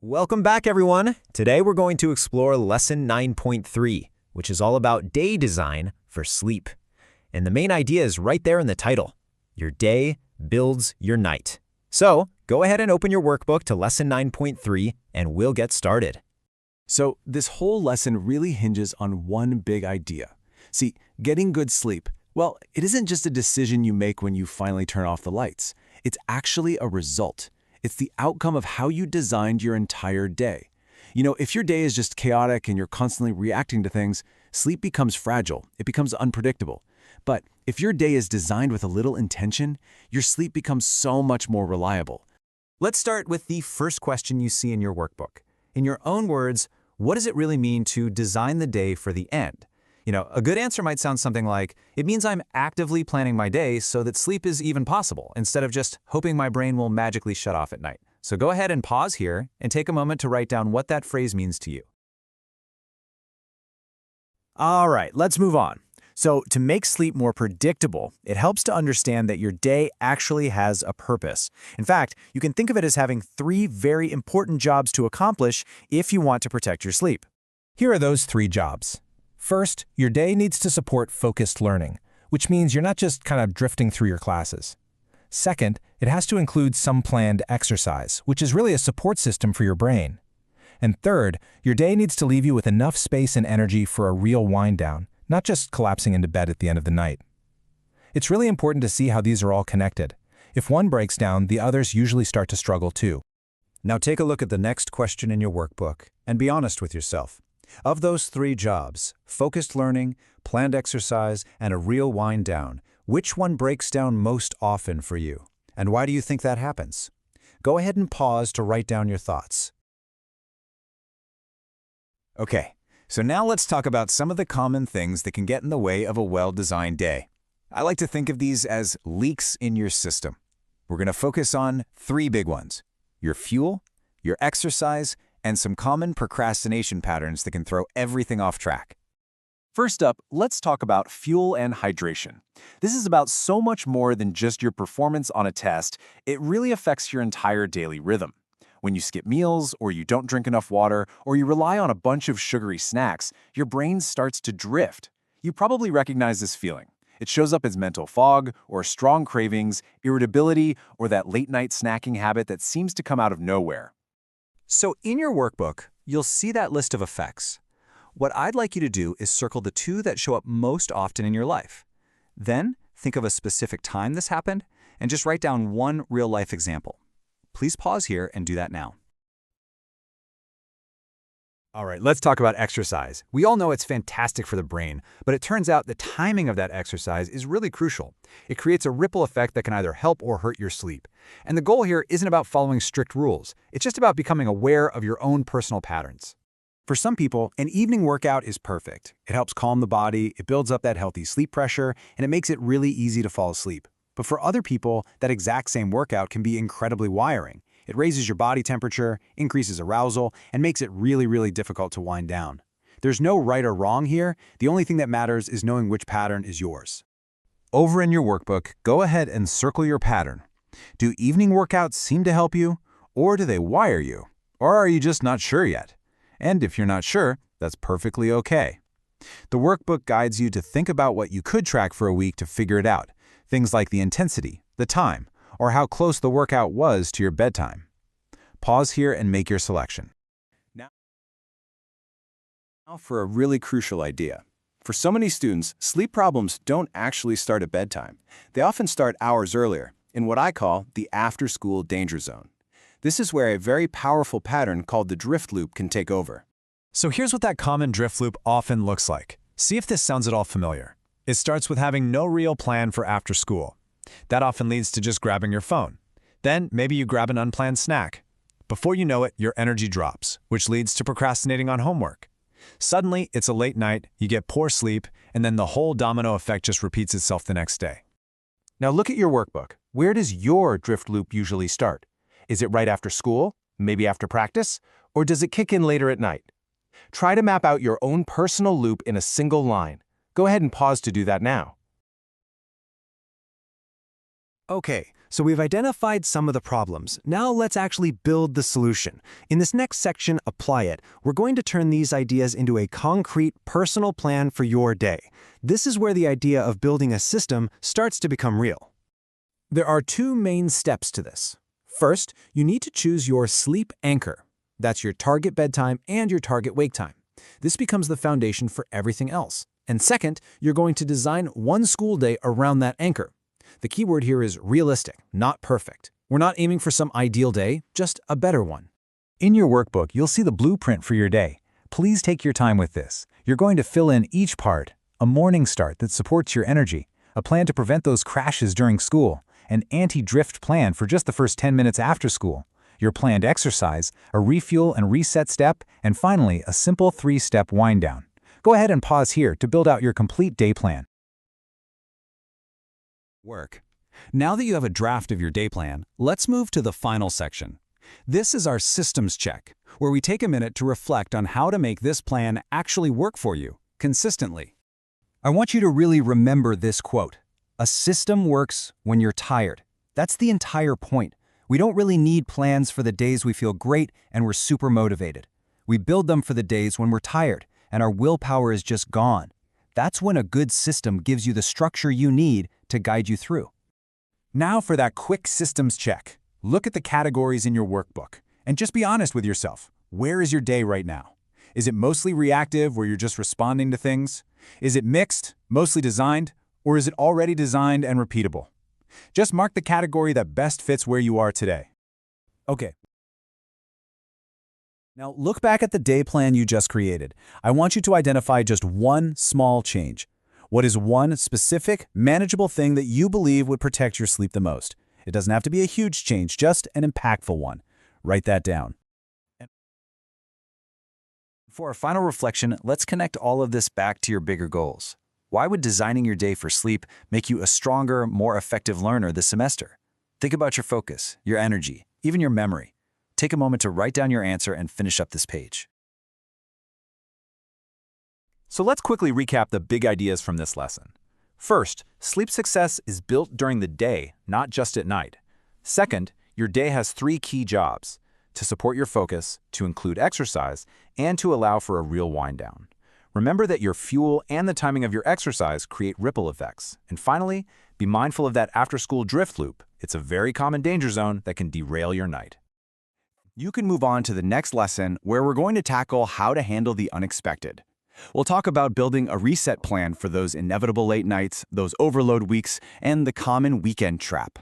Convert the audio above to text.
Welcome back, everyone. Today we're going to explore Lesson 9.3, which is all about day design for sleep. And the main idea is right there in the title. Your day builds your night. So go ahead and open your workbook to Lesson 9.3 and we'll get started. So this whole lesson really hinges on one big idea. See, getting good sleep, well, it isn't just a decision you make when you finally turn off the lights. It's actually a result. It's the outcome of how you designed your entire day. You know, if your day is just chaotic and you're constantly reacting to things, sleep becomes fragile. It becomes unpredictable. But if your day is designed with a little intention, your sleep becomes so much more reliable. Let's start with the first question you see in your workbook. In your own words, what does it really mean to design the day for the end? A good answer might sound something like, it means I'm actively planning my day so that sleep is even possible, instead of just hoping my brain will magically shut off at night. So go ahead and pause here and take a moment to write down what that phrase means to you. All right, let's move on. So to make sleep more predictable, it helps to understand that your day actually has a purpose. In fact, you can think of it as having 3 very important jobs to accomplish if you want to protect your sleep. Here are those 3 jobs. First, your day needs to support focused learning, which means you're not just kind of drifting through your classes. Second, it has to include some planned exercise, which is really a support system for your brain. And third, your day needs to leave you with enough space and energy for a real wind down, not just collapsing into bed at the end of the night. It's really important to see how these are all connected. If one breaks down, the others usually start to struggle too. Now take a look at the next question in your workbook and be honest with yourself. Of those 3 jobs, focused learning, planned exercise, and a real wind down, which one breaks down most often for you? And why do you think that happens? Go ahead and pause to write down your thoughts. Okay, so now let's talk about some of the common things that can get in the way of a well-designed day. I like to think of these as leaks in your system. We're going to focus on 3 big ones: your fuel, your exercise, and some common procrastination patterns that can throw everything off track. First up, let's talk about fuel and hydration. This is about so much more than just your performance on a test. It really affects your entire daily rhythm. When you skip meals, or you don't drink enough water, or you rely on a bunch of sugary snacks, your brain starts to drift. You probably recognize this feeling. It shows up as mental fog, or strong cravings, irritability, or that late-night snacking habit that seems to come out of nowhere. So in your workbook, you'll see that list of effects. What I'd like you to do is circle the 2 that show up most often in your life. Then think of a specific time this happened and just write down one real-life example. Please pause here and do that now. All right, let's talk about exercise. We all know it's fantastic for the brain, but it turns out the timing of that exercise is really crucial. It creates a ripple effect that can either help or hurt your sleep. And the goal here isn't about following strict rules. It's just about becoming aware of your own personal patterns. For some people, an evening workout is perfect. It helps calm the body, it builds up that healthy sleep pressure, and it makes it really easy to fall asleep. But for other people, that exact same workout can be incredibly wiring. It raises your body temperature, increases arousal, and makes it really difficult to wind down. There's no right or wrong here. The only thing that matters is knowing which pattern is yours. Over in your workbook, go ahead and circle your pattern. Do evening workouts seem to help you, or do they wire you? Or are you just not sure yet? And if you're not sure, that's perfectly okay. The workbook guides you to think about what you could track for a week to figure it out. Things like the intensity, the time, or how close the workout was to your bedtime. Pause here and make your selection. Now for a really crucial idea. For so many students, sleep problems don't actually start at bedtime. They often start hours earlier, in what I call the after-school danger zone. This is where a very powerful pattern called the drift loop can take over. So here's what that common drift loop often looks like. See if this sounds at all familiar. It starts with having no real plan for after school. That often leads to just grabbing your phone. Then maybe you grab an unplanned snack. Before you know it, your energy drops, which leads to procrastinating on homework. Suddenly, it's a late night, you get poor sleep, and then the whole domino effect just repeats itself the next day. Now look at your workbook. Where does your drift loop usually start? Is it right after school, maybe after practice, or does it kick in later at night? Try to map out your own personal loop in a single line. Go ahead and pause to do that now. Okay, So we've identified some of the problems. Now let's actually build the solution. In this next section, Apply It, we're going to turn these ideas into a concrete, personal plan for your day. This is where the idea of building a system starts to become real. There are two main steps to this. First, you need to choose your sleep anchor. That's your target bedtime and your target wake time. This becomes the foundation for everything else. And second, you're going to design one school day around that anchor. The key word here is realistic, not perfect. We're not aiming for some ideal day, just a better one. In your workbook, you'll see the blueprint for your day. Please take your time with this. You're going to fill in each part: a morning start that supports your energy, a plan to prevent those crashes during school, an anti-drift plan for just the first 10 minutes after school, your planned exercise, a refuel and reset step, and finally, a simple 3-step wind-down. Go ahead and pause here to build out your complete day plan. Now that you have a draft of your day plan, let's move to the final section. This is our systems check, where we take a minute to reflect on how to make this plan actually work for you, consistently. I want you to really remember this quote: "A system works when you're tired." That's the entire point. We don't really need plans for the days we feel great and we're super motivated. We build them for the days when we're tired and our willpower is just gone. That's when a good system gives you the structure you need to guide you through. Now for that quick systems check. Look at the categories in your workbook and just be honest with yourself. Where is your day right now? Is it mostly reactive, where you're just responding to things? Is it mixed, mostly designed, or is it already designed and repeatable? Just mark the category that best fits where you are today. Okay. Now look back at the day plan you just created. I want you to identify just one small change. What is one specific, manageable thing that you believe would protect your sleep the most? It doesn't have to be a huge change, just an impactful one. Write that down. For our final reflection, let's connect all of this back to your bigger goals. Why would designing your day for sleep make you a stronger, more effective learner this semester? Think about your focus, your energy, even your memory. Take a moment to write down your answer and finish up this page. So let's quickly recap the big ideas from this lesson. First, sleep success is built during the day, not just at night. Second, your day has 3 key jobs: to support your focus, to include exercise, and to allow for a real wind down. Remember that your fuel and the timing of your exercise create ripple effects. And finally, be mindful of that after-school drift loop. It's a very common danger zone that can derail your night. You can move on to the next lesson, where we're going to tackle how to handle the unexpected. We'll talk about building a reset plan for those inevitable late nights, those overload weeks, and the common weekend trap.